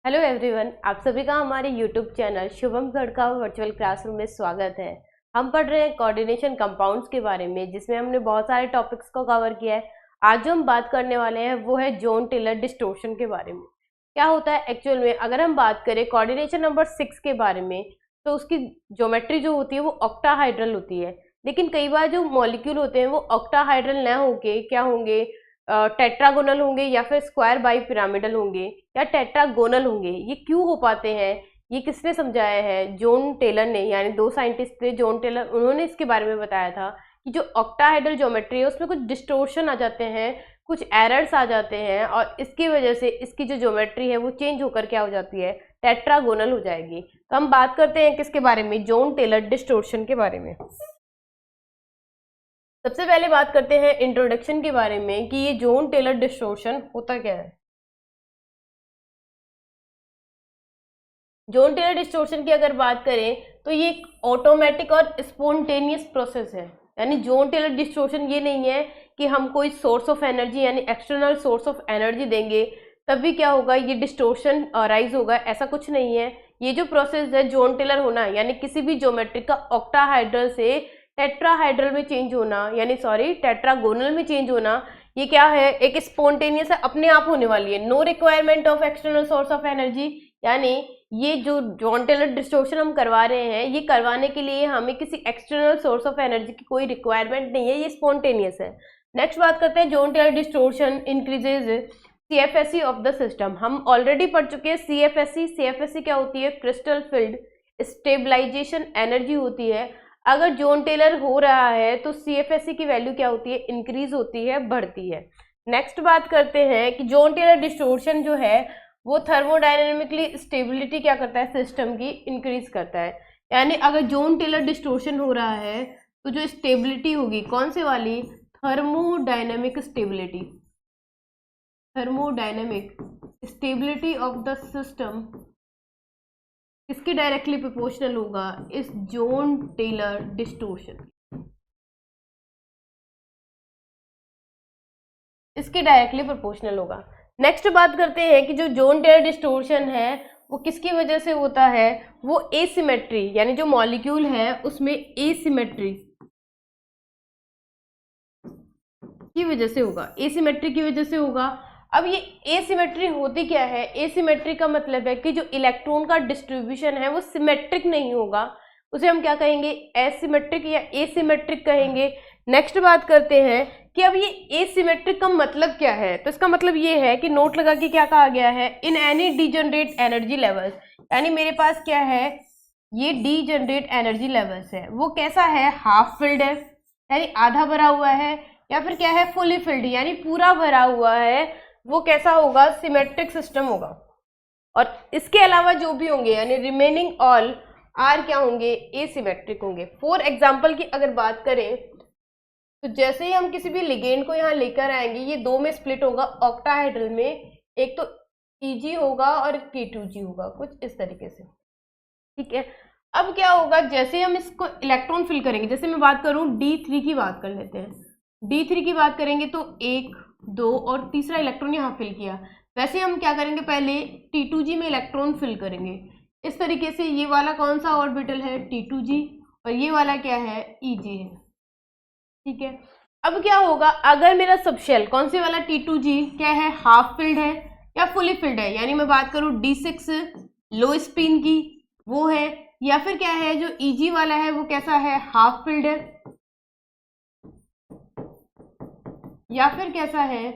Hello everyone, आप सभी का हमारे YouTube channel Shubham Gadhka virtual classroom में स्वागत है। हम पढ़ रहे हैं कोऑर्डिनेशन कंपाउंड्स के बारे में, जिसमें हमने बहुत सारे टॉपिक्स को कवर किया है। आज जो हम बात करने वाले हैं वो है जॉन टेलर डिस्टोर्शन के बारे में। क्या होता है एक्चुअल में, अगर हम बात करें कोऑर्डिनेशन नंबर 6 के बारे में, तो उसकी ज्योमेट्री जो होती है वो ऑक्टाहाइड्रल होती है। लेकिन कई बार जो मॉलिक्यूल होते हैं वो ऑक्टाहाइड्रल न होके क्या होंगे, टेट्रागोनल होंगे या फिर स्क्वायर बाई पिरामिडल होंगे या टेट्रागोनल होंगे। ये क्यों हो पाते हैं, ये किसने समझाया है? जॉन टेलर ने, यानी दो साइंटिस्ट थे जॉन टेलर, उन्होंने इसके बारे में बताया था कि जो ऑक्टाहाइड्रल ज्योमेट्री है उसमें कुछ डिस्टोर्शन आ जाते हैं, कुछ एरर्स आ जाते हैं और इसकी वजह से इसकी जो ज्योमेट्री है वो चेंज होकर क्या हो जाती है, टेट्रागोनल हो जाएगी। तो हम बात करते हैं किसके बारे में, जॉन टेलर डिस्टोर्शन के बारे में। सबसे पहले बात करते हैं इंट्रोडक्शन के बारे में कि ये जॉन टेलर डिस्टोर्शन होता क्या है। जॉन टेलर डिस्टोर्शन की अगर बात करें तो ये एक ऑटोमेटिक और स्पॉन्टेनियस प्रोसेस है। यानी जॉन टेलर डिस्टोर्शन ये नहीं है कि हम कोई सोर्स ऑफ एनर्जी यानी एक्सटर्नल सोर्स ऑफ एनर्जी देंगे तभी क्या होगा, ये डिस्टोर्शन राइज होगा, ऐसा कुछ नहीं है। ये जो प्रोसेस है जॉन टेलर होना, यानी किसी भी ज्योमेट्रिक का ऑक्टाहाइड्रल से टेट्राहाइड्रल में चेंज होना, यानी सॉरी टेट्रागोनल में चेंज होना, ये क्या है, एक स्पॉन्टेनियस है, अपने आप होने वाली है। No requirement of external source of energy. यानी ये जो जॉन टेलर डिस्टोर्शन हम करवा रहे हैं, ये करवाने के लिए हमें किसी एक्सटर्नल सोर्स ऑफ एनर्जी की कोई रिक्वायरमेंट नहीं है, ये स्पॉन्टेनियस है। नेक्स्ट बात करते हैं, Jahn Teller distortion increases CFSE of the system. हम ऑलरेडी पढ़ चुके हैं सीएफएसई। सीएफएसई क्या होती है? क्रिस्टल फील्ड स्टेबलाइजेशन एनर्जी होती है। अगर जॉन टेलर हो रहा है तो सीएफएसई की वैल्यू क्या होती है, इंक्रीज होती है, बढ़ती है। नेक्स्ट बात करते हैं कि जॉन टेलर डिस्टोर्शन जो है वो थर्मोडायनेमिकली स्टेबिलिटी क्या करता है, सिस्टम की इंक्रीज करता है। यानी अगर जॉन टेलर डिस्टोर्शन हो रहा है तो जो स्टेबिलिटी होगी कौन से वाली, thermodynamic stability, thermodynamic stability of the system इसके डायरेक्टली प्रोपोर्शनल होगा इस जॉन टेलर डिस्टोर्शन, इसके डायरेक्टली प्रोपोर्शनल होगा। नेक्स्ट बात करते हैं कि जो जॉन टेलर डिस्टोर्शन है वो किसकी वजह से होता है, वो एसिमेट्री, यानी जो मॉलिक्यूल है उसमें एसिमेट्री की वजह से होगा, एसिमेट्री की वजह से होगा। अब ये एसिमेट्री होती क्या है? एसिमेट्री का मतलब है कि जो इलेक्ट्रॉन का डिस्ट्रीब्यूशन है वो सिमेट्रिक नहीं होगा, उसे हम क्या कहेंगे, एसिमेट्रिक या एसिमेट्रिक कहेंगे। नेक्स्ट बात करते हैं कि अब ये एसिमेट्रिक का मतलब क्या है। तो इसका मतलब ये है कि नोट लगा के क्या कहा गया है, in any degenerate energy levels, यानी मेरे पास क्या है, ये डीजनरेट एनर्जी लेवल्स है, वो कैसा है, हाफ फिल्ड है यानी आधा भरा हुआ है, या फिर क्या है, फुली फिल्ड यानी पूरा भरा हुआ है। वो कैसा होगा, सिमेट्रिक सिस्टम होगा। और इसके अलावा जो भी होंगे यानी रिमेनिंग ऑल आर क्या होंगे, एसिमेट्रिक होंगे। फॉर एग्जाम्पल की अगर बात करें तो जैसे ही हम किसी भी लिगेंड को यहाँ लेकर आएंगे, ये दो में स्प्लिट होगा ऑक्टाहाइड्रल में, एक तो ईजी होगा और K2G होगा, कुछ इस तरीके से, ठीक है। अब क्या होगा, जैसे हम इसको इलेक्ट्रॉन फिल करेंगे, जैसे मैं बात करूं D3 की बात कर लेते हैं, D3 की बात करेंगे तो एक, दो और तीसरा इलेक्ट्रॉन यहाँ फिल किया। वैसे हम क्या करेंगे, पहले T2G में इलेक्ट्रॉन फिल करेंगे इस तरीके से। ये वाला कौन सा ऑर्बिटल है, T2G, और ये वाला क्या है, EG है, ठीक है। अब क्या होगा, अगर मेरा सबशेल कौन से वाला T2G क्या है, हाफ फिल्ड है या फुली फिल्ड है, यानी मैं बात करूं D6 लो स्पिन की, वो है, या फिर क्या है जो EG वाला है वो कैसा है, हाफ फिल्ड है, या फिर कैसा है,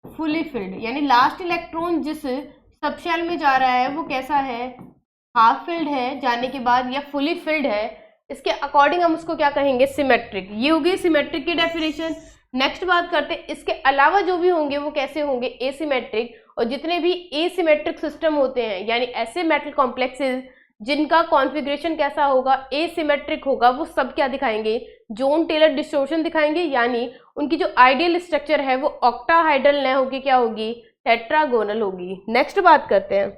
फुली फिल्ड, यानी लास्ट इलेक्ट्रॉन जिस सबशेल में जा रहा है वो कैसा है, हाफ फिल्ड है जाने के बाद, या फुली फिल्ड है, इसके अकॉर्डिंग हम उसको क्या कहेंगे, सिमेट्रिक। ये होगी सिमेट्रिक की डेफिनेशन। नेक्स्ट बात करते हैं, इसके अलावा जो भी होंगे वो कैसे होंगे, एसिमेट्रिक। और जितने भी एसिमेट्रिक सिस्टम होते हैं यानी ऐसे मेटल कॉम्प्लेक्सेस जिनका कॉन्फ़िगरेशन कैसा होगा, एसिमेट्रिक होगा, वो सब क्या दिखाएंगे, जॉन टेलर डिस्टोर्शन दिखाएंगे। यानी उनकी जो आइडियल स्ट्रक्चर है वो ऑक्टाहाइड्रल न होगी, क्या होगी, टेट्रागोनल होगी। नेक्स्ट बात करते हैं,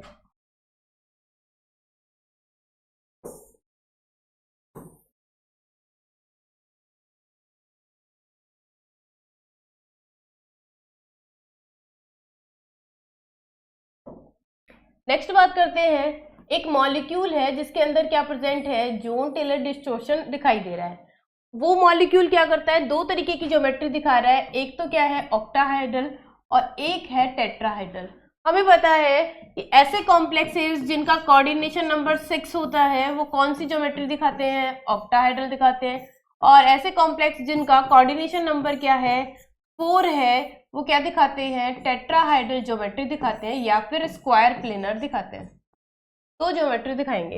नेक्स्ट बात करते हैं, एक मॉलिक्यूल है जिसके अंदर क्या प्रेजेंट है, जोन टेलर डिस्टॉर्शन दिखाई दे रहा है। वो मॉलिक्यूल क्या करता है, दो तरीके की ज्योमेट्री दिखा रहा है, एक तो क्या है ऑक्टाहाइड्रल और एक है टेट्राहाइड्रल। हमें पता है कि ऐसे कॉम्प्लेक्सेस जिनका कोऑर्डिनेशन नंबर 6 होता है वो कौन सी ज्योमेट्री दिखाते हैं, ऑक्टाहाइड्रल दिखाते हैं, और ऐसे कॉम्प्लेक्स जिनका कोऑर्डिनेशन नंबर क्या है 4 है वो क्या दिखाते हैं, टेट्राहाइड्रल ज्योमेट्री दिखाते हैं या फिर स्क्वायर प्लेनर दिखाते हैं। तो ज्योमेट्री दिखाएंगे।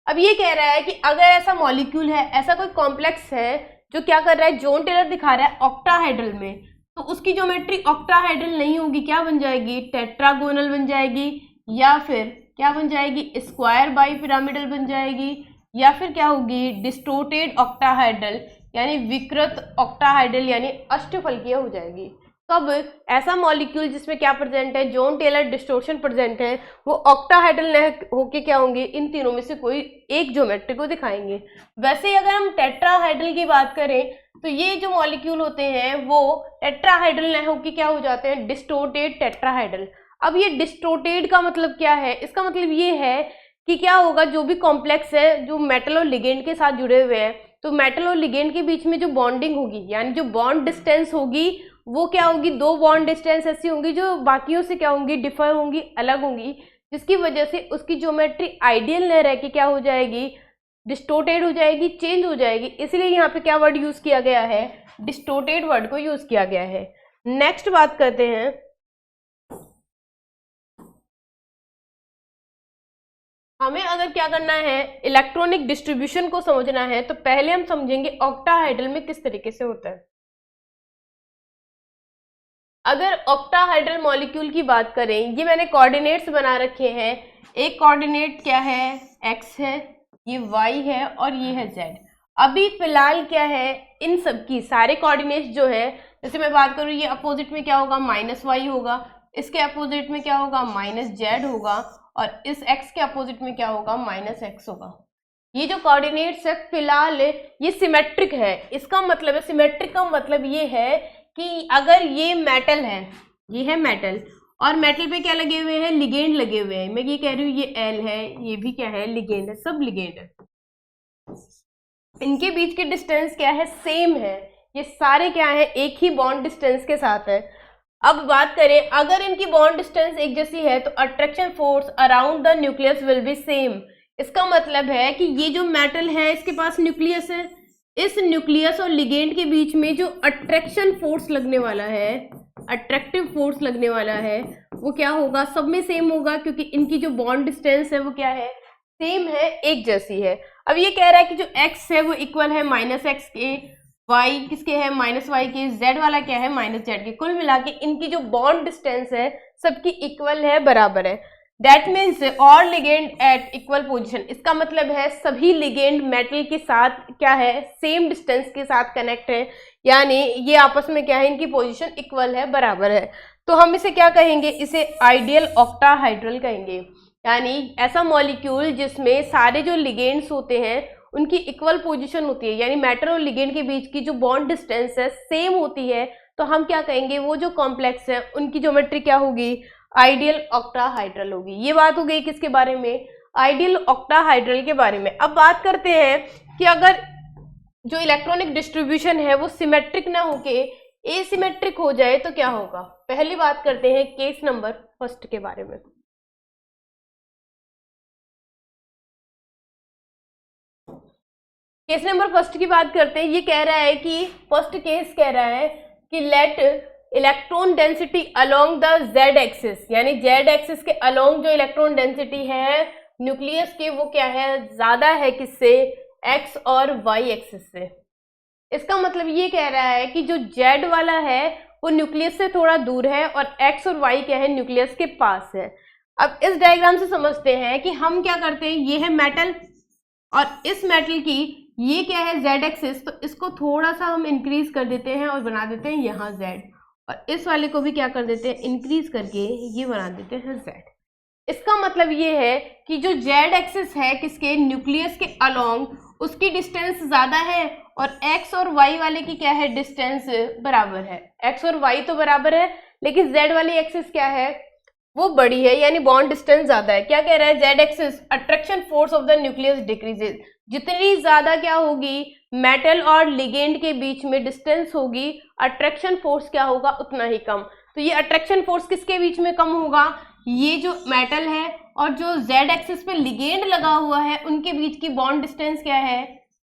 अब ये कह रहा है कि अगर ऐसा मॉलिक्यूल है, ऐसा कोई कॉम्प्लेक्स है जो क्या कर रहा है, जोन टेलर दिखा रहा है ऑक्टाहाइड्रल में, तो उसकी ज्योमेट्री ऑक्टाहाइड्रल नहीं होगी, क्या बन जाएगी, टेट्रागोनल बन जाएगी, या फिर क्या बन जाएगी, स्क्वायर बाइपिरामिडल बन जाएगी, या फिर क्या होगी, डिस्टोर्टेड ऑक्टाहाइड्रल यानी विकृत ऑक्टाहाइड्रल यानी अष्टफलकीय हो जाएगी। तो अब ऐसा मॉलिक्यूल जिसमें क्या प्रेजेंट है, जोन टेलर डिस्टोर्शन प्रेजेंट है, वो ऑक्टाहाइड्रल होके क्या होंगे, इन तीनों में से कोई एक ज्योमेट्री को दिखाएंगे। वैसे अगर हम टेट्राहाइड्रल की बात करें तो ये जो मॉलिक्यूल होते हैं वो टेट्राहाइड्रल न होके क्या हो जाते हैं, डिस्टोर्टेड टेट्राहाइड्रल। अब ये डिस्टोर्टेड का मतलब क्या है, इसका मतलब ये है कि क्या होगा, जो भी कॉम्प्लेक्स है जो मेटल और लिगेंड के साथ जुड़े हुए हैं, तो मेटल और लिगेंड के बीच में जो बॉन्डिंग होगी यानी जो बॉन्ड डिस्टेंस होगी वो क्या होगी, दो बॉन्ड डिस्टेंस ऐसी होंगी जो बाकियों से क्या होंगी, डिफर होंगी, अलग होंगी, जिसकी वजह से उसकी ज्योमेट्री आइडियल न रह के क्या हो जाएगी, डिस्टोर्टेड हो जाएगी, चेंज हो जाएगी। इसलिए यहाँ पे क्या वर्ड यूज किया गया है, डिस्टोर्टेड वर्ड को यूज किया गया है। नेक्स्ट बात करते हैं, हमें अगर क्या करना है, इलेक्ट्रॉनिक डिस्ट्रीब्यूशन को समझना है, तो पहले हम समझेंगे ऑक्टाहाइड्रल में किस तरीके से होता है। अगर ऑक्टाहाइड्रल मॉलिक्यूल की बात करें, ये मैंने कोऑर्डिनेट्स बना रखे हैं, एक कोऑर्डिनेट क्या है, x है, ये y है और ये है z। अभी फिलहाल क्या है, इन सब की सारे कोऑर्डिनेट्स जो है, जैसे मैं बात करूँ ये अपोजिट में क्या होगा, -y होगा, इसके अपोजिट में क्या होगा, -z होगा, और इस x के अपोजिट में क्या होगा, -x होगा। ये जो कोऑर्डिनेट्स है फिलहाल ये सिमेट्रिक है। इसका मतलब है, सिमेट्रिक का मतलब ये है कि अगर ये मेटल है, ये है मेटल, और मेटल पे क्या लगे हुए हैं, लिगेंड लगे हुए हैं, मैं ये कह रही हूँ ये L है, ये भी क्या है, लिगेंड है, सब लिगेंड है, इनके बीच की डिस्टेंस क्या है, सेम है, ये सारे क्या है, एक ही बॉन्ड डिस्टेंस के साथ है। अब बात करें, अगर इनकी बॉन्ड डिस्टेंस एक जैसी है तो attraction force around the nucleus will be same. इसका मतलब है कि ये जो मेटल है इसके पास न्यूक्लियस है, इस न्यूक्लियस और लिगेंड के बीच में जो अट्रैक्शन फोर्स लगने वाला है, अट्रैक्टिव फोर्स लगने वाला है, वो क्या होगा, सब में सेम होगा, क्योंकि इनकी जो बॉन्ड डिस्टेंस है वो क्या है, सेम है, एक जैसी है। अब ये कह रहा है कि जो x है वो इक्वल है -x के, y किसके है, -y के, z वाला क्या है, -z के। कुल मिला के इनकी जो बॉन्ड डिस्टेंस है सबकी इक्वल है, बराबर है। That means all ligand at equal position। इसका मतलब है सभी लिगेंड मेटल के साथ क्या है, सेम डिस्टेंस के साथ कनेक्ट है, यानी ये आपस में क्या है, इनकी पोजीशन इक्वल है, बराबर है। तो हम इसे क्या कहेंगे, इसे आइडियल ऑक्टाहाइड्रल कहेंगे, यानी ऐसा मॉलिक्यूल जिसमें सारे जो लिगेंड्स होते हैं उनकी इक्वल पोजीशन होती है, यानी मेटल और लिगेंड के बीच की जो बॉन्ड डिस्टेंस है सेम होती है, तो हम क्या कहेंगे, वो जो कॉम्प्लेक्स है उनकी ज्योमेट्री क्या होगी, आइडियल ऑक्टाहाइड्रल होगी। ये बात हो गई किसके बारे में, आइडियल ऑक्टाहाइड्रल के बारे में। अब बात करते हैं कि अगर जो इलेक्ट्रॉनिक डिस्ट्रीब्यूशन है वो सिमेट्रिक ना होके एसिमेट्रिक हो जाए तो क्या होगा। पहली बात करते हैं केस नंबर फर्स्ट के बारे में। केस नंबर फर्स्ट की बात करते हैं। ये कह रहा है कि फर्स्ट केस कह रहा है कि let electron density along the z axis, यानी जेड एक्सिस के अलोंग जो इलेक्ट्रॉन डेंसिटी है न्यूक्लियस के वो क्या है, ज्यादा है किससे, एक्स और वाई एक्सिस से। इसका मतलब ये कह रहा है कि जो जेड वाला है वो न्यूक्लियस से थोड़ा दूर है और एक्स और वाई क्या है, न्यूक्लियस के पास है। अब इस डायग्राम से समझते हैं कि हम क्या करते हैं, ये है मेटल और इस मेटल की ये क्या है जेड एक्सिस, तो इसको थोड़ा सा हम इंक्रीज कर देते हैं और बना देते हैं यहाँ जेड, और इस वाले को भी क्या कर देते हैं, इंक्रीज करके ये बना देते हैं जेड। इसका मतलब ये है कि जो जेड एक्सिस है किसके, न्यूक्लियस के अलोंग, उसकी डिस्टेंस ज़्यादा है और एक्स और वाई वाले की क्या है, डिस्टेंस बराबर है। एक्स और वाई तो बराबर है लेकिन जेड वाली एक्सिस क्या है, वो बड़ी है, यानी बॉन्ड डिस्टेंस ज्यादा है। क्या कह रहा है, Z axis attraction force of the nucleus decreases, जितनी ज्यादा क्या होगी मेटल और लिगेंड के बीच में डिस्टेंस होगी, अट्रैक्शन फोर्स क्या होगा उतना ही कम। तो ये अट्रैक्शन फोर्स किसके बीच में कम होगा, ये जो मेटल है और जो जेड एक्सिस पे लिगेंड लगा हुआ है उनके बीच की बॉन्ड डिस्टेंस क्या है,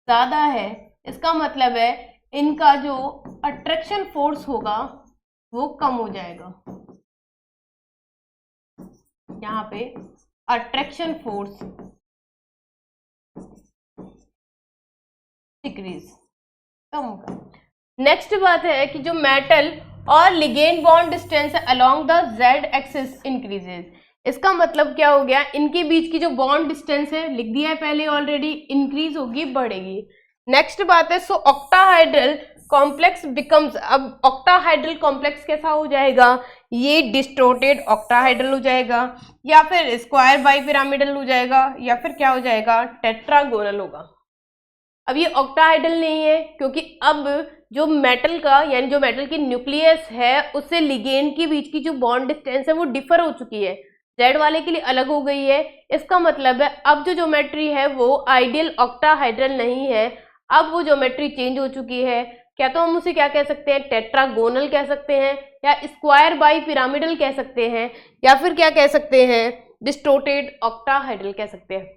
ज्यादा है। इसका मतलब है इनका जो अट्रैक्शन फोर्स होगा वो कम हो जाएगा। यहाँ पे अट्रैक्शन फोर्स डिक्रीज, कम होगा। नेक्स्ट बात है कि जो मेटल और लिगेंड बॉन्ड डिस्टेंस है along the z axis increases. इसका मतलब क्या हो गया, इनके बीच की जो बॉन्ड डिस्टेंस है, लिख दिया है पहले ऑलरेडी, इंक्रीज होगी, बढ़ेगी। नेक्स्ट बात है, सो ऑक्टाहाइड्रल कॉम्प्लेक्स बिकम्स, अब ऑक्टाहाइड्रल कॉम्प्लेक्स कैसा हो जाएगा, ये डिस्टोर्टेड ऑक्टाहाइड्रल हो जाएगा, या फिर स्क्वायर बाइपिरामिडल हो जाएगा, या फिर क्या हो जाएगा, टेट्रागोनल होगा। अब ये ऑक्टाहाइड्रल नहीं है, क्योंकि अब जो मेटल का यानी जो मेटल की न्यूक्लियस है उससे लिगेंड के बीच की जो बॉन्ड डिस्टेंस है वो डिफर हो चुकी है, जेड वाले के लिए अलग हो गई है। इसका मतलब है अब जो ज्योमेट्री है वो आइडियल ऑक्टाहाइड्रल नहीं है, अब वो ज्योमेट्री चेंज हो चुकी है। क्या तो हम उसे क्या कह सकते हैं, टेट्रागोनल कह सकते हैं, या स्क्वायर बाई पिरामिडल कह सकते हैं, या फिर क्या कह सकते हैं, डिस्टोर्टेड ऑक्टाहाइड्रल कह सकते हैं।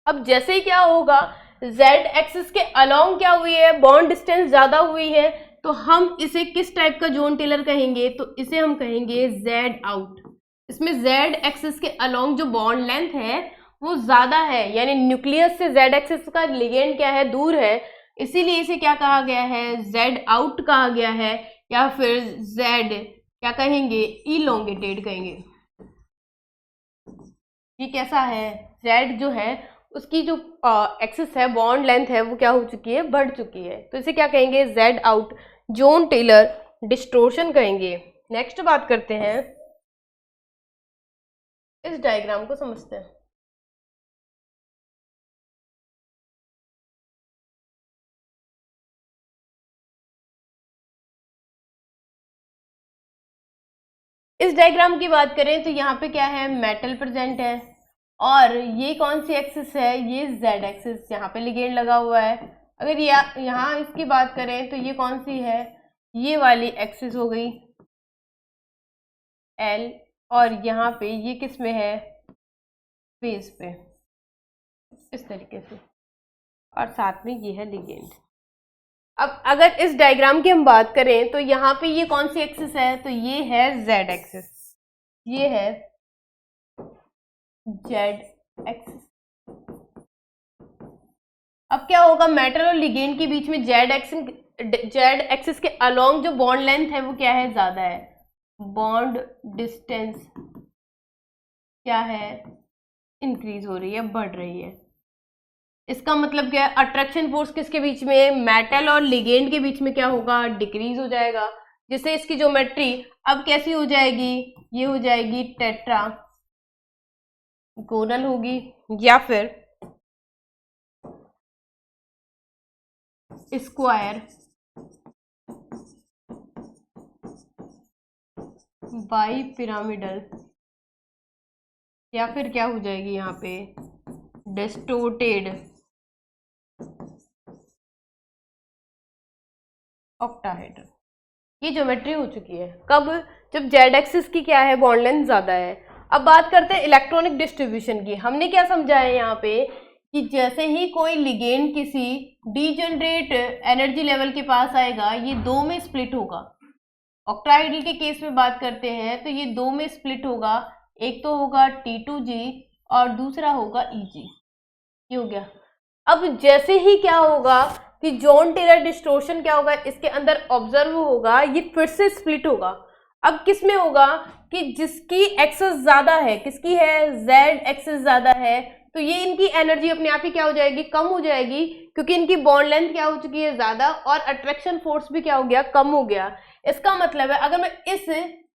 अब जैसे ही क्या होगा, जेड एक्सिस के अलोंग क्या हुई है, बॉन्ड डिस्टेंस ज्यादा हुई है, तो हम इसे किस टाइप का जोन टेलर कहेंगे, तो इसे हम कहेंगे जेड आउट। इसमें जेड एक्सिस के अलोंग जो बॉन्ड लेंथ है वो ज्यादा है, यानी न्यूक्लियस से जेड एक्सिस का लिगेंड क्या है, दूर है, इसीलिए इसे क्या कहा गया है, जेड आउट कहा गया है, या फिर जेड क्या कहेंगे, इलोंगेटेड कहेंगे। ये कैसा है, जेड जो है उसकी जो एक्सिस है, बॉन्ड लेंथ है, वो क्या हो चुकी है, बढ़ चुकी है, तो इसे क्या कहेंगे, z out, Jahn Teller distortion कहेंगे। नेक्स्ट बात करते हैं, इस डायग्राम को समझते हैं। इस डायग्राम की बात करें तो यहाँ पे क्या है, मेटल प्रेजेंट है, और ये कौन सी एक्सिस है, ये जेड एक्सिस, यहाँ पे लिगेंड लगा हुआ है। अगर यहाँ इसकी बात करें तो ये कौन सी है, ये वाली एक्सिस हो गई एल, और यहाँ पे ये किस में है, बेस पे, इस तरीके से, और साथ में ये है लिगेंड। अब अगर इस डायग्राम की हम बात करें तो यहाँ पे ये कौन सी एक्सिस है, तो ये है जेड एक्सिस, ये है जेड एक्सिस। अब क्या होगा, मेटल और लिगेंड के बीच में जेड एक्सिस के अलोंग जो बॉन्ड लेंथ है वो क्या है, ज्यादा है, बॉन्ड डिस्टेंस क्या है, इंक्रीज हो रही है, बढ़ रही है। इसका मतलब क्या है, अट्रैक्शन फोर्स किसके बीच में, मेटल और लिगेंड के बीच में क्या होगा, डिक्रीज हो जाएगा, जिससे इसकी ज्योमेट्री अब कैसी हो जाएगी, ये हो जाएगी टेट्रागोनल होगी, या फिर स्क्वायर बाई पिरामिडल, या फिर क्या हो जाएगी यहाँ पे, डिस्टोर्टेड ऑक्टाहेड्रल। ये ज्योमेट्री हो चुकी है कब, जब जेड एक्सिस की क्या है, बॉन्ड लेंथ ज्यादा है। अब बात करते हैं इलेक्ट्रॉनिक डिस्ट्रीब्यूशन की। हमने क्या समझा है यहाँ पे कि जैसे ही कोई लिगेंड किसी डीजनरेट एनर्जी लेवल के पास आएगा, ये दो में स्प्लिट होगा। ऑक्टाहाइड्रल के केस में बात करते हैं तो ये दो में स्प्लिट होगा, एक तो होगा T2G और दूसरा होगा EG। ये हो गया। अब जैसे ही क्या होगा कि जॉन टेलर डिस्टोर्शन क्या होगा, इसके अंदर ऑब्जर्व होगा, ये फिर से स्प्लिट होगा। अब किस में होगा कि जिसकी एक्सेस ज्यादा है, किसकी है, जेड एक्सेस ज्यादा है, तो ये इनकी एनर्जी अपने आप ही क्या हो जाएगी, कम हो जाएगी, क्योंकि इनकी बॉन्ड लेंथ क्या हो चुकी है, ज्यादा, और अट्रैक्शन फोर्स भी क्या हो गया, कम हो गया। इसका मतलब है अगर मैं इस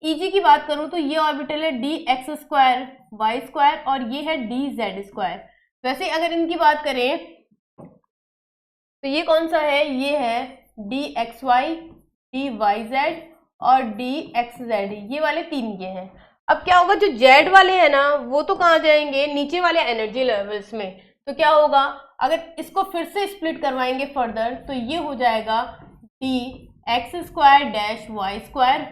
EG की बात करूं तो ये ऑर्बिटल है dx²y² और ये है dz²। वैसे अगर इनकी बात करें तो ये कौन सा है, ये है dxy, dyz और dxz, ये वाले तीन ये हैं। अब क्या होगा, जो जेड वाले हैं ना वो तो कहाँ जाएंगे, नीचे वाले एनर्जी लेवल्स में। तो क्या होगा, अगर इसको फिर से स्प्लिट करवाएंगे फर्दर तो ये हो जाएगा d x square dash y square,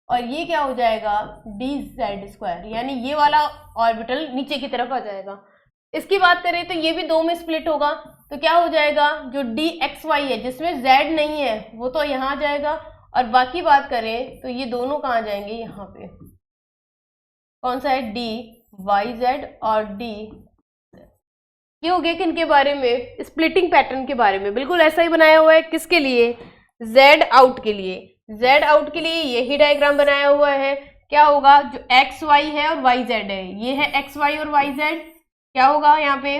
और ये क्या हो जाएगा डी जेड स्क्वायर, यानी ये वाला ऑर्बिटल नीचे की तरफ आ जाएगा। इसकी बात करें तो ये भी दो में स्प्लिट होगा, तो क्या हो जाएगा, जो डी एक्स वाई है जिसमें जेड नहीं है वो तो यहाँ आ जाएगा, और बाकी बात करें तो ये दोनों कहाँ जाएंगे, यहाँ पे कौन सा है, डी वाई जेड और डी। ये हो गया किनके बारे में, स्प्लिटिंग पैटर्न के बारे में। बिल्कुल ऐसा ही बनाया हुआ है, किसके लिए, जेड आउट के लिए। जेड आउट के लिए यही डायग्राम बनाया हुआ है। क्या होगा, जो एक्स वाई है और वाई जेड है, ये है एक्स वाई और वाई जेड, क्या होगा यहाँ पे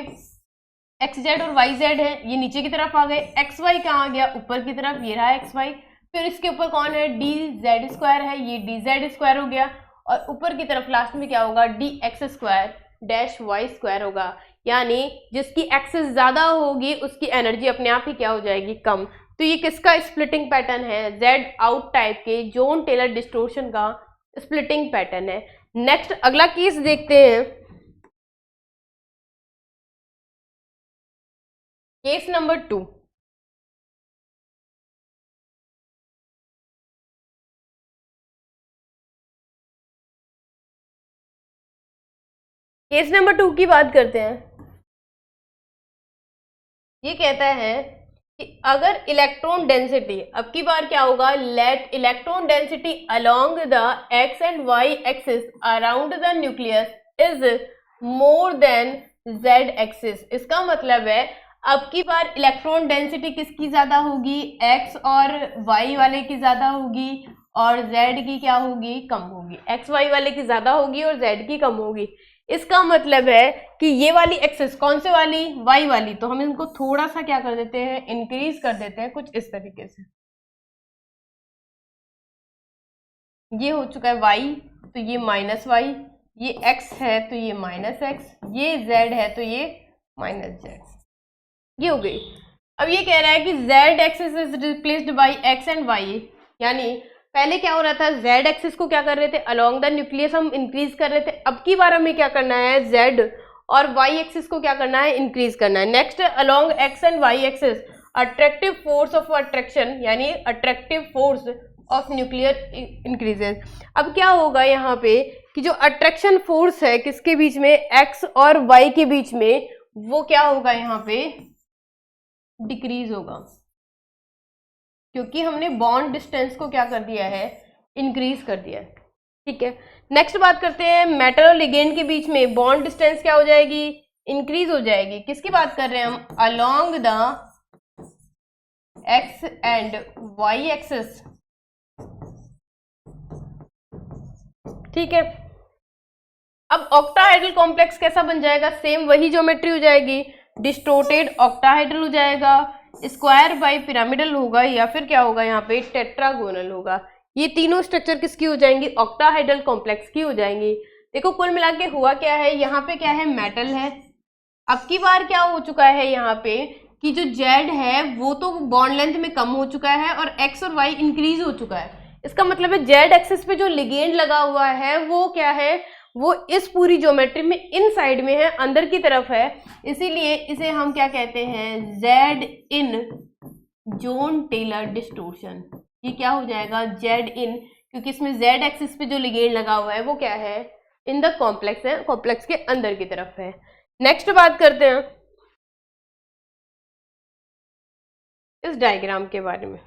एक्स जेड और वाई जेड है, ये नीचे की तरफ आ गए, एक्स वाई कहाँ आ गया, ऊपर की तरफ, ये रहा एक्स वाई, फिर इसके ऊपर कौन है, डी जेड स्क्वायर है, ये डी जेड स्क्वायर हो गया, और ऊपर की तरफ लास्ट में क्या होगा, d x square dash y square होगा, यानी जिसकी एक्सेस ज्यादा होगी उसकी एनर्जी अपने आप ही क्या हो जाएगी, कम। तो ये किसका स्प्लिटिंग पैटर्न है, जेड आउट टाइप के जोन टेलर डिस्टोर्शन का स्प्लिटिंग पैटर्न है। नेक्स्ट अगला केस देखते हैं, केस नंबर 2। केस नंबर 2 की बात करते हैं। ये कहता है कि अगर इलेक्ट्रॉन डेंसिटी, अब की बार क्या होगा, let electron density along the x and Y axis around the nucleus is more than z axis. इसका मतलब है अब की बार इलेक्ट्रॉन डेंसिटी किसकी ज्यादा होगी, एक्स और वाई वाले की ज्यादा होगी, और जेड की क्या होगी, कम होगी। एक्स वाई वाले की ज्यादा होगी और जेड की कम होगी। इसका मतलब है कि ये वाली एक्सेस कौन से वाली, वाई वाली, तो हम इनको थोड़ा सा क्या कर देते हैं, इंक्रीज कर देते हैं कुछ इस तरीके से। ये हो चुका है वाई, तो ये माइनस वाई, ये एक्स है तो ये माइनस एक्स, ये जेड है तो ये माइनस जेड, ये हो गई। अब ये कह रहा है कि z axis is replaced by x and y, यानी पहले क्या हो रहा था, जेड एक्सिस को क्या कर रहे थे, अलोंग द न्यूक्लियस हम इंक्रीज कर रहे थे। अब की बार हमें क्या करना है, जेड और वाई एक्सिस को क्या करना है, इंक्रीज करना है। Next along X and Y axis attractive force of attraction, यानी attractive force of nuclear increases. अब क्या होगा यहाँ पे कि जो अट्रैक्शन फोर्स है किसके बीच में, एक्स और वाई के बीच में, वो क्या होगा यहाँ पे, डिक्रीज होगा, क्योंकि हमने बॉन्ड डिस्टेंस को क्या कर दिया है, इंक्रीज कर दिया है। ठीक है, नेक्स्ट बात करते हैं, मेटल और लिगेंड के बीच में बॉन्ड डिस्टेंस क्या हो जाएगी, इंक्रीज हो जाएगी। किसकी बात कर रहे हैं हम, along the x and Y axis. ठीक है, अब ऑक्टाहेड्रल कॉम्प्लेक्स कैसा बन जाएगा, सेम वही ज्योमेट्री हो जाएगी, डिस्टोर्टेड ऑक्टाहेड्रल हो जाएगा, स्क्वायर बाई पिरामिडल होगा, या फिर क्या होगा यहाँ पे टेट्रागोनल होगा। ये तीनों स्ट्रक्चर किसकी हो जाएंगी, ऑक्टाहेड्रल कॉम्प्लेक्स की हो जाएंगी। देखो कुल मिला के हुआ क्या है, यहाँ पे क्या है, मेटल है। अब की बार क्या हो चुका है यहाँ पे कि जो जेड है वो तो बॉन्ड लेंथ में कम हो चुका है और एक्स और वाई इंक्रीज हो चुका है। इसका मतलब है जेड एक्सिस पे जो लिगेंड लगा हुआ है वो क्या है, वो इस पूरी ज्योमेट्री में इन साइड में है, अंदर की तरफ है, इसीलिए इसे हम क्या कहते हैं, जेड इन जोन टेलर डिस्टोर्शन। ये क्या हो जाएगा, जेड इन, क्योंकि इसमें जेड एक्सिस पे जो लिगेंड लगा हुआ है वो क्या है, इन द कॉम्प्लेक्स है, कॉम्प्लेक्स के अंदर की तरफ है। नेक्स्ट बात करते हैं इस डायग्राम के बारे में।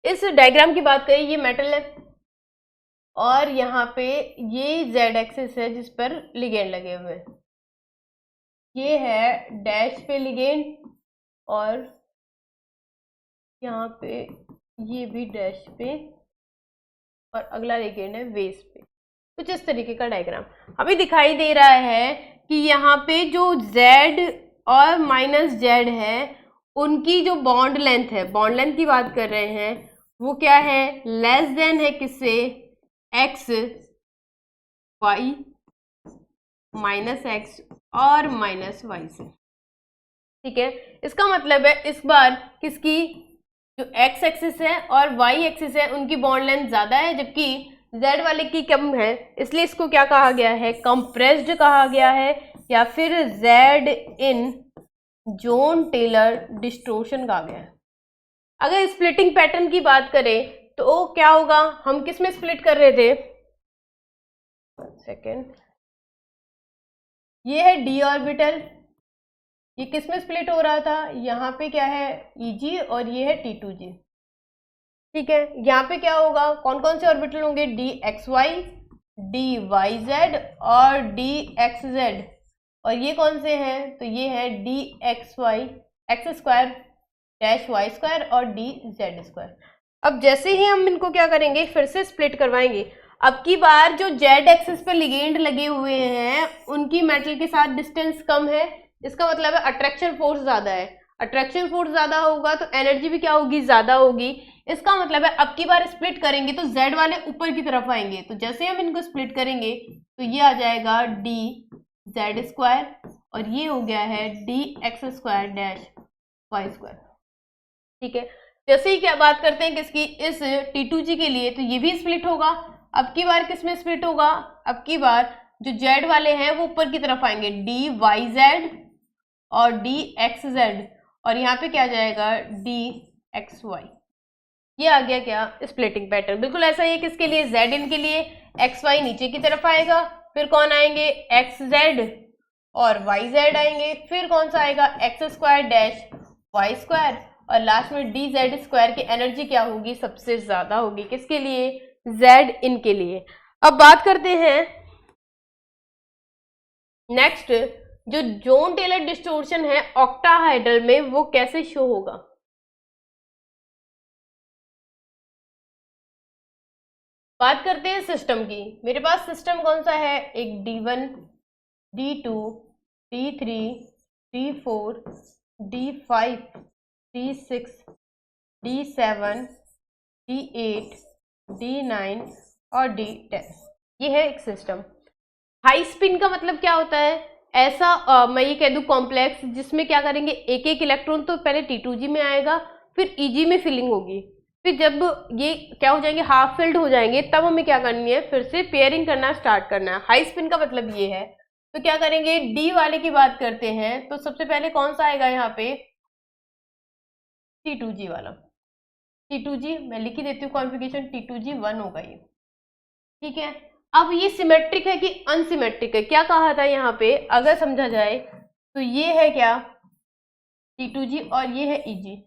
इस डायग्राम की बात करें, ये मेटल है और यहाँ पे ये जेड एक्सिस है जिस पर लिगेंड लगे हुए हैं, ये है डैश पे लिगेंड और यहाँ पे ये भी डैश पे और अगला लिगेंड है बेस पे। कुछ इस तरीके का डायग्राम हमें दिखाई दे रहा है कि यहाँ पे जो जेड और माइनस जेड है उनकी जो बॉन्ड लेंथ है, बॉन्ड लेंथ की बात कर रहे हैं, वो क्या है, लेस देन है किससे, एक्स वाई माइनस एक्स और माइनस वाई से। ठीक है, इसका मतलब है इस बार किसकी जो एक्स एक्सिस है और वाई एक्सिस है उनकी बॉन्ड लेंथ ज्यादा है, जबकि जेड वाले की कम है, इसलिए इसको क्या कहा गया है, कंप्रेस्ड कहा गया है, या फिर जेड इन जोन टेलर डिस्टोर्शन कहा गया है। अगर स्प्लिटिंग पैटर्न की बात करें तो क्या होगा, हम किस में स्प्लिट कर रहे थे, सेकेंड, ये है डी ऑर्बिटल, ये किस में स्प्लिट हो रहा था, यहाँ पे क्या है Eg और ये है T2G। ठीक है, यहाँ पे क्या होगा, कौन कौन से ऑर्बिटल होंगे, DXY, DYZ और DXZ, और ये कौन से हैं, तो ये है DXY x square dash y square और DZ स्क्वायर। अब जैसे ही हम इनको क्या करेंगे, फिर से स्प्लिट करवाएंगे, अब की बार जो जेड एक्सिस पे लिगेंड लगे हुए हैं उनकी मेटल के साथ डिस्टेंस कम है, इसका मतलब है अट्रैक्शन फोर्स ज्यादा है, अट्रैक्शन फोर्स ज्यादा होगा तो एनर्जी भी क्या होगी, ज्यादा होगी। इसका मतलब है अब की बार स्प्लिट करेंगे तो जेड वाले ऊपर की तरफ आएंगे, तो जैसे हम इनको स्प्लिट करेंगे तो ये आ जाएगा डी जेड स्क्वायर और ये हो गया है d x square dash y square. ठीक है, जैसे ही क्या बात करते हैं किसकी, इस T2G के लिए, तो ये भी स्प्लिट होगा। अब की बार किस में स्प्लिट होगा, अब की बार जो जेड वाले हैं वो ऊपर की तरफ आएंगे, डी वाई जेड और डी एक्स जेड, और यहाँ पे क्या जाएगा डी एक्स वाई। ये आ गया क्या, स्प्लिटिंग पैटर्न। बिल्कुल ऐसा ही है किसके लिए, जेड इन के लिए, एक्स वाई नीचे की तरफ आएगा, फिर कौन आएंगे, एक्स जेड और वाई जेड आएंगे, फिर कौन सा आएगा, x square dash y square, और लास्ट में डी जेड स्क्वायर की एनर्जी क्या होगी, सबसे ज्यादा होगी किसके लिए, जेड इन के लिए। अब बात करते हैं नेक्स्ट, जो जोन टेलर डिस्टोर्शन है ऑक्टाहाइड्रल में वो कैसे शो होगा। बात करते हैं सिस्टम की, मेरे पास सिस्टम कौन सा है, एक D1, D2, D3, D4, D5, D6, D7, D8, D9 और D10, ये है एक सिस्टम। हाई स्पिन का मतलब क्या होता है, ऐसा मैं ये कह दूं कॉम्प्लेक्स जिसमें क्या करेंगे, एक एक इलेक्ट्रॉन तो पहले T2G में आएगा, फिर Eg में फिलिंग होगी, फिर जब ये क्या हो जाएंगे, हाफ फिल्ड हो जाएंगे, तब हमें क्या करनी है, फिर से पेयरिंग करना स्टार्ट करना है। हाई स्पिन का मतलब ये है। तो क्या करेंगे, डी वाले की बात करते हैं तो सबसे पहले कौन सा आएगा यहाँ पे, T2G वाला, T2G मैं लिख ही देती हूँ कॉन्फ़िगरेशन, T2G 1 होगा ये। ठीक है, अब ये सिमेट्रिक है कि अनसिमेट्रिक है, क्या कहा था यहाँ पे, अगर समझा जाए तो ये है क्या T2G और ये है Eg।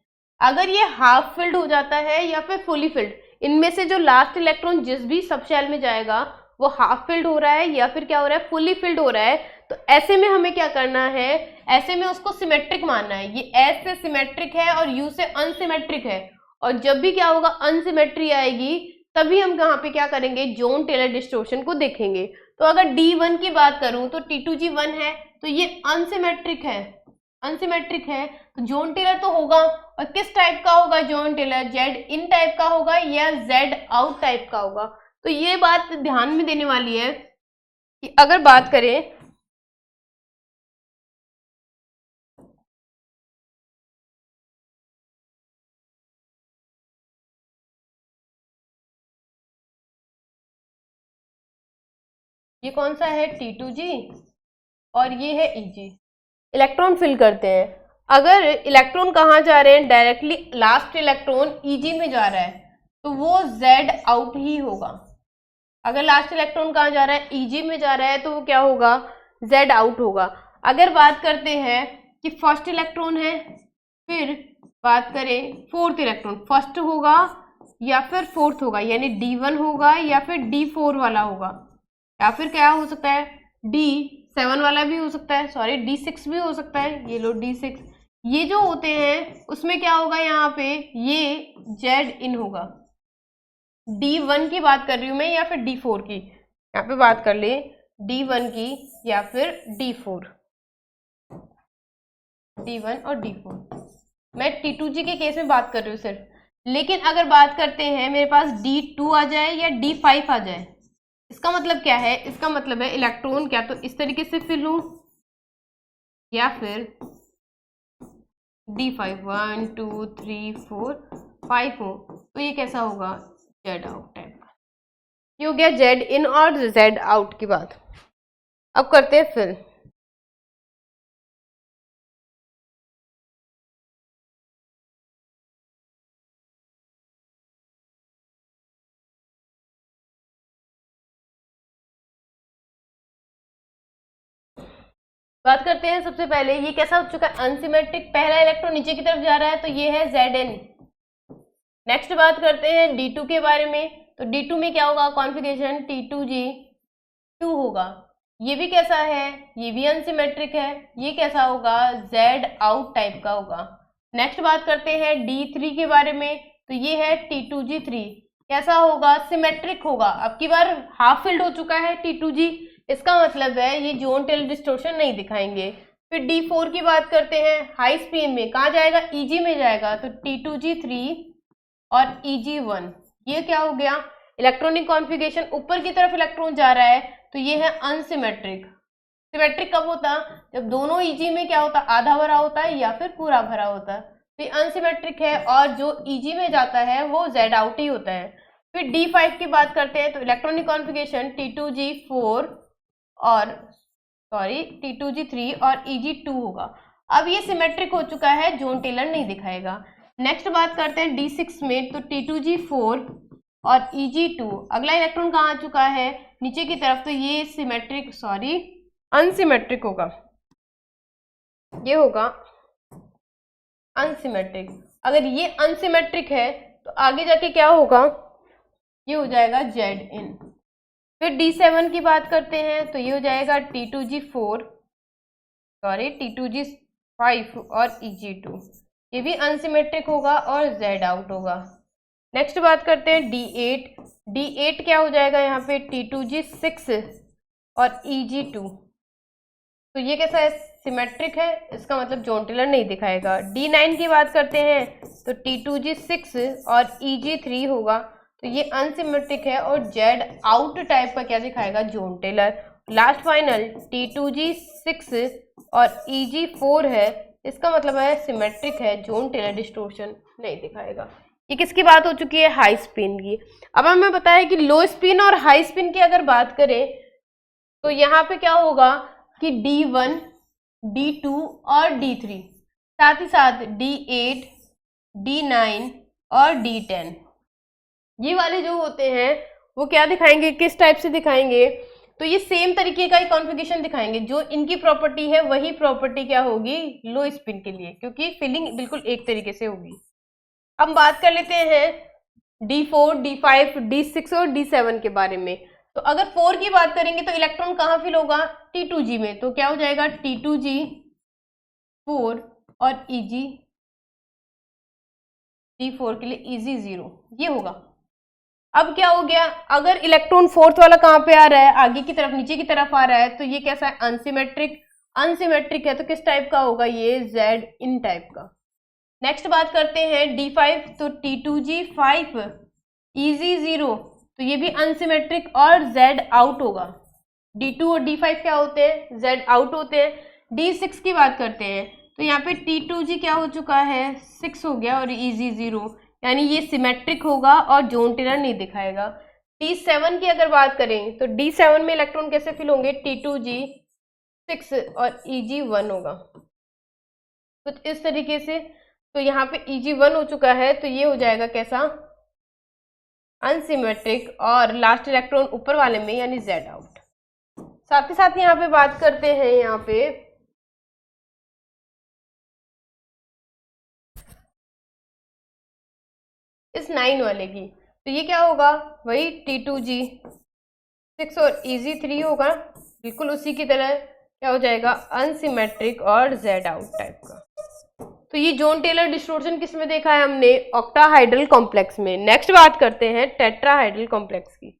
अगर ये हाफ फिल्ड हो जाता है या फिर फुली फिल्ड, इनमें से जो लास्ट इलेक्ट्रॉन जिस भी सब शेल में जाएगा वो हाफ फिल्ड हो रहा है या फिर क्या हो रहा है, फुली फिल्ड हो रहा है, तो ऐसे में हमें क्या करना है, ऐसे में उसको सिमेट्रिक मानना है। ये एस से सिमेट्रिक है और यू से अनसिमेट्रिक है, और जब भी क्या होगा, अनसिमेट्री आएगी, तभी हम कहाँ पे क्या करेंगे, जोन टेलर डिस्टोर्शन को देखेंगे। तो अगर D1 की बात करूं तो T2G 1 है, तो ये अनसिमेट्रिक है, अनसिमेट्रिक है, तो जोन टेलर तो होगा, और किस टाइप का होगा जोन टेलर, जेड इन टाइप का होगा या जेड आउट टाइप का होगा। तो ये बात ध्यान में देने वाली है कि अगर बात करें ये कौन सा है, T2G और ये है Eg, इलेक्ट्रॉन फिल करते हैं। अगर इलेक्ट्रॉन कहाँ जा रहे हैं, डायरेक्टली लास्ट इलेक्ट्रॉन Eg में जा रहा है तो वो Z आउट ही होगा। अगर लास्ट इलेक्ट्रॉन कहाँ जा रहा है, Eg में जा रहा है, तो वो क्या होगा, Z आउट होगा। अगर बात करते हैं कि फर्स्ट इलेक्ट्रॉन है, फिर बात करें फोर्थ इलेक्ट्रॉन, फर्स्ट होगा या फिर फोर्थ होगा, यानी D1 होगा या फिर D4 वाला होगा, या फिर क्या हो सकता है, D7 वाला भी हो सकता है, सॉरी D6 भी हो सकता है, ये लो D6। ये जो होते हैं उसमें क्या होगा, यहाँ पे ये जेड इन होगा। D1 की बात कर रही हूँ मैं या फिर D4 की, यहाँ पे बात कर ले D1 की या फिर D4, D1 और D4, मैं T2G के केस में बात कर रही हूँ सिर्फ। लेकिन अगर बात करते हैं मेरे पास D2 आ जाए या D5 आ जाए, इसका मतलब क्या है, इसका मतलब है इलेक्ट्रॉन क्या तो इस तरीके से फिल हो या फिर D5 1 2 3 4 5 हो तो ये कैसा होगा, जेड आउट टाइप का। ये हो गया जेड इन और जेड आउट की बात। अब करते हैं फिल। बात करते हैं सबसे पहले ये कैसा हो चुका है, अनसिमेट्रिक। पहला इलेक्ट्रॉन नीचे की तरफ जा रहा है तो ये है Zn। नेक्स्ट बात करते हैं D2 के बारे में। तो D2 में क्या होगा, कॉन्फ़िगरेशन T2G2 होगा। ये भी कैसा है, ये भी अनसिमेट्रिक है। ये कैसा होगा, Z आउट टाइप का होगा। नेक्स्ट बात करते हैं D3 के बारे में। तो ये है T2G3, कैसा होगा, सिमेट्रिक होगा। अब की बार हाफ फिल्ड हो चुका है T2G, इसका मतलब है ये जोन टेल डिस्टोर्शन नहीं दिखाएंगे। फिर D4 की बात करते हैं, हाई स्पिन में कहाँ जाएगा, EG में जाएगा। तो T2G3 और EG1, ये क्या हो गया, इलेक्ट्रॉनिक कॉन्फ़िगरेशन ऊपर की तरफ इलेक्ट्रॉन जा रहा है तो ये है अनसिमेट्रिक। सिमेट्रिक कब होता, जब दोनों EG में क्या होता, आधा भरा होता है या फिर पूरा भरा होता है। तो ये अनसिमेट्रिक है और जो EG में जाता है वो Z आउट ही होता है। फिर D5 की बात करते हैं तो इलेक्ट्रॉनिक कॉन्फ़िगरेशन T2G4 और T2G3 और EG2 होगा। अब ये सिमेट्रिक हो चुका है, जोन टेलर नहीं दिखाएगा। नेक्स्ट बात करते हैं D6 में। तो T2G4 और EG2, अगला इलेक्ट्रॉन कहाँ आ चुका है, नीचे की तरफ। तो ये सिमेट्रिक अनसिमेट्रिक होगा, ये होगा अनसिमेट्रिक। अगर ये अनसिमेट्रिक है तो आगे जाके क्या होगा, ये हो जाएगा जेड इन। फिर D7 की बात करते हैं तो ये हो जाएगा T2G5 और EG2, ये भी अनसिमेट्रिक होगा और Z आउट होगा। नेक्स्ट बात करते हैं D8 क्या हो जाएगा यहाँ पे, T2G6 और EG2, तो ये कैसा है, सिमेट्रिक है, इसका मतलब जोन टेलर नहीं दिखाएगा। D9 की बात करते हैं तो T2G6 और EG3 होगा, तो ये अनसिमेट्रिक है और जेड आउट टाइप का क्या दिखाएगा, zone Taylor. Last final T2G6 और EG4 है, इसका मतलब है सिमेट्रिक है, जोन टेलर डिस्टोर्शन नहीं दिखाएगा। ये किसकी बात हो चुकी है, हाई स्पिन की। अब हमें बताया कि लो स्पिन और हाई स्पिन की अगर बात करें तो यहाँ पे क्या होगा कि D1, D2 और D3, साथ ही साथ D8, D9 और D10, ये वाले जो होते हैं वो क्या दिखाएंगे, किस टाइप से दिखाएंगे, तो ये सेम तरीके का ही कॉन्फ़िगरेशन दिखाएंगे। जो इनकी प्रॉपर्टी है वही प्रॉपर्टी क्या होगी लो स्पिन के लिए, क्योंकि फिलिंग बिल्कुल एक तरीके से होगी। हम बात कर लेते हैं D4, D5, D6 और D7 के बारे में। तो अगर 4 की बात करेंगे तो इलेक्ट्रॉन कहाँ फिल होगा, T2G में। तो क्या हो जाएगा T2G4 और D4 के लिए EG0, ये होगा। अब क्या हो गया, अगर इलेक्ट्रॉन फोर्थ वाला कहाँ पे आ रहा है, आगे की तरफ, नीचे की तरफ आ रहा है, तो ये कैसा है, अनसिमेट्रिक है। तो किस टाइप का होगा, ये Z इन टाइप का। नेक्स्ट बात करते हैं D5, तो T2G5 EG0, तो ये भी अनसिमेट्रिक और Z आउट होगा। D2 और D5 क्या होते हैं, Z आउट होते हैं। D6 की बात करते हैं तो यहाँ पे T2G क्या हो चुका है, 6 हो गया और EG0, यानी ये सिमेट्रिक होगा और जोन टेलर नहीं दिखाएगा। D7 की अगर बात करें तो D7 में इलेक्ट्रॉन कैसे फिल होंगे, T2G6 और EG1 होगा कुछ इस तरीके से। तो यहाँ पे EG1 हो चुका है, तो ये हो जाएगा कैसा, अनसिमेट्रिक, और लास्ट इलेक्ट्रॉन ऊपर वाले में यानी Z आउट। साथ ही साथ यहाँ पे बात करते हैं यहाँ पे इस 9 वाले की। तो ये क्या होगा, वही T2G6 और EG3 होगा, बिल्कुल उसी की तरह क्या हो जाएगा, अनसिमेट्रिक और Z आउट टाइप का। तो ये जोन टेलर डिस्टोर्शन किस में देखा है हमने, ऑक्टाहाइड्रल कॉम्प्लेक्स में। नेक्स्ट बात करते हैं टेट्राहाइड्रल कॉम्प्लेक्स की।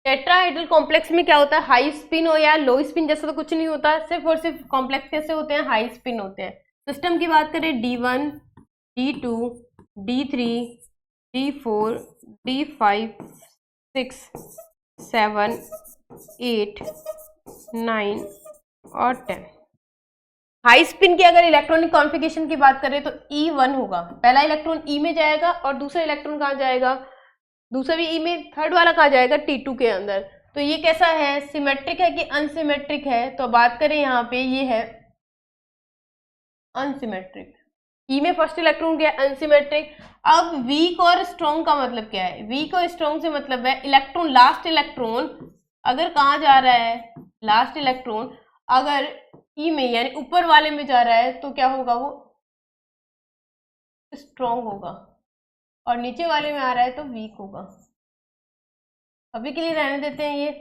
टेट्राहाइड्रल कॉम्प्लेक्स में क्या होता है, हाई स्पिन हो या लो स्पिन जैसा तो कुछ नहीं होता, सिर्फ और सिर्फ कॉम्प्लेक्स कैसे होते हैं, हाई स्पिन होते हैं। सिस्टम की बात करें D1, D2, D3, D4, D5, 6, 7, 8, 9 और 10। हाई स्पिन की अगर इलेक्ट्रॉनिक कॉन्फ़िगरेशन की बात करें तो E1 होगा, पहला इलेक्ट्रॉन E में जाएगा और दूसरा इलेक्ट्रॉन कहाँ जाएगा, दूसरा भी E में, थर्ड वाला कहाँ जाएगा, T2 के अंदर। तो ये कैसा है, सिमेट्रिक है कि अनसिमेट्रिक है, तो बात करें यहाँ पे ये है अनसिमेट्रिक। ई में फर्स्ट इलेक्ट्रॉन क्या है, अनसिमेट्रिक। अब वीक और स्ट्रॉन्ग का मतलब क्या है, वीक और स्ट्रॉन्ग से मतलब है इलेक्ट्रॉन, लास्ट इलेक्ट्रॉन अगर कहाँ जा रहा है, लास्ट इलेक्ट्रॉन अगर ई में यानी ऊपर वाले में जा रहा है तो क्या होगा, वो स्ट्रॉन्ग होगा, और नीचे वाले में आ रहा है तो वीक होगा। अभी के लिए रहने देते हैं ये।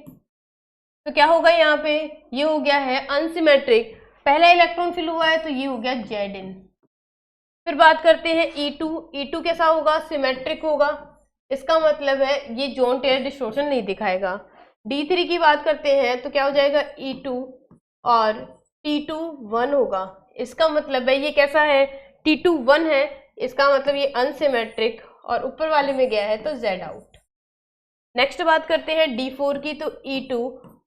तो क्या होगा यहाँ पे, ये हो गया है अनसिमेट्रिक, पहला इलेक्ट्रॉन फिल हुआ है तो ये हो गया Zn। फिर बात करते हैं E2। E2 कैसा होगा, सिमेट्रिक होगा, इसका मतलब है ये जॉन टेलर डिस्टॉर्शन नहीं दिखाएगा। D3 की बात करते हैं तो क्या हो जाएगा, E2 और T2 1 होगा, इसका मतलब है ये कैसा है, T2 1 है, इसका मतलब ये अनसिमेट्रिक और ऊपर वाले में गया है तो Z आउट। नेक्स्ट बात करते हैं D4 की, तो E2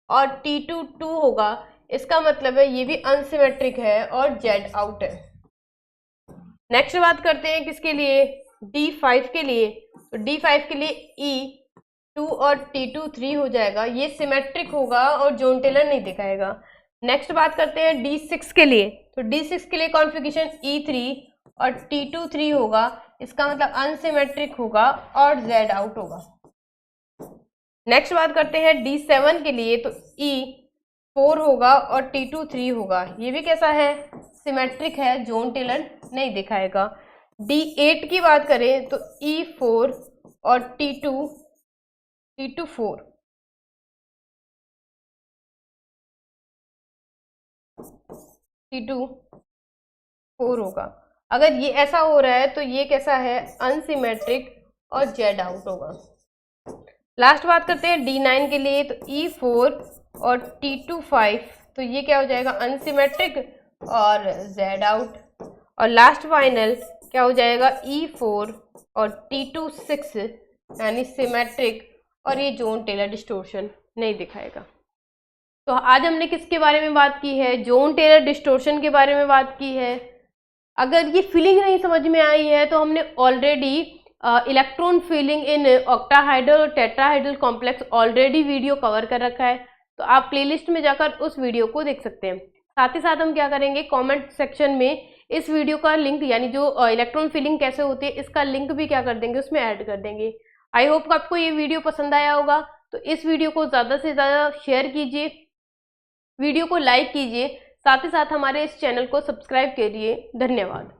और T2 2 होगा, इसका मतलब है ये भी अनसिमेट्रिक है और Z आउट है। नेक्स्ट बात करते हैं किसके लिए, D5 के लिए, तो D5 के लिए E2 और T2 3 हो जाएगा, ये सिमेट्रिक होगा और जॉन टेलर नहीं दिखाएगा। नेक्स्ट बात करते हैं D6 के लिए, तो D6 के लिए कॉन्फ़िगरेशन E3 और T2 3 होगा, इसका मतलब अनसिमेट्रिक होगा और Z आउट होगा। नेक्स्ट बात करते हैं D7 के लिए, तो E4 होगा और T2 3 होगा, ये भी कैसा है, सिमेट्रिक है, जॉन टेलर नहीं दिखाएगा। D8 की बात करें तो E4 और T2 4, T2 4 होगा। अगर ये ऐसा हो रहा है तो ये कैसा है, अनसिमेट्रिक और Z आउट होगा। लास्ट बात करते हैं D9 के लिए, तो E4 और T2 5, तो ये क्या हो जाएगा, अनसिमेट्रिक और Z आउट। और लास्ट फाइनल क्या हो जाएगा, E4 और T2 6 यानी सिमेट्रिक और ये जॉन टेलर डिस्टॉर्शन नहीं दिखाएगा। तो आज हमने किसके बारे में बात की है, जॉन टेलर डिस्टॉर्शन के बारे में बात की है। अगर ये फीलिंग नहीं समझ में आई है तो हमने already electron filling in octahedral और tetrahedral complex already video cover कर रखा है, तो आप प्लेलिस्ट में जाकर उस वीडियो को देख सकते हैं। साथ ही साथ हम क्या करेंगे, कमेंट सेक्शन में इस वीडियो का लिंक यानी जो इलेक्ट्रॉन फीलिंग कैसे होती है इसका लिंक भी क्या कर देंगे, उसमें ऐड कर देंगे। आई होप आपको ये वीडियो पसंद आया होगा, तो इस वीडियो को ज़्यादा से ज़्यादा शेयर कीजिए, वीडियो को लाइक कीजिए, साथ ही साथ हमारे इस चैनल को सब्सक्राइब करिए। धन्यवाद।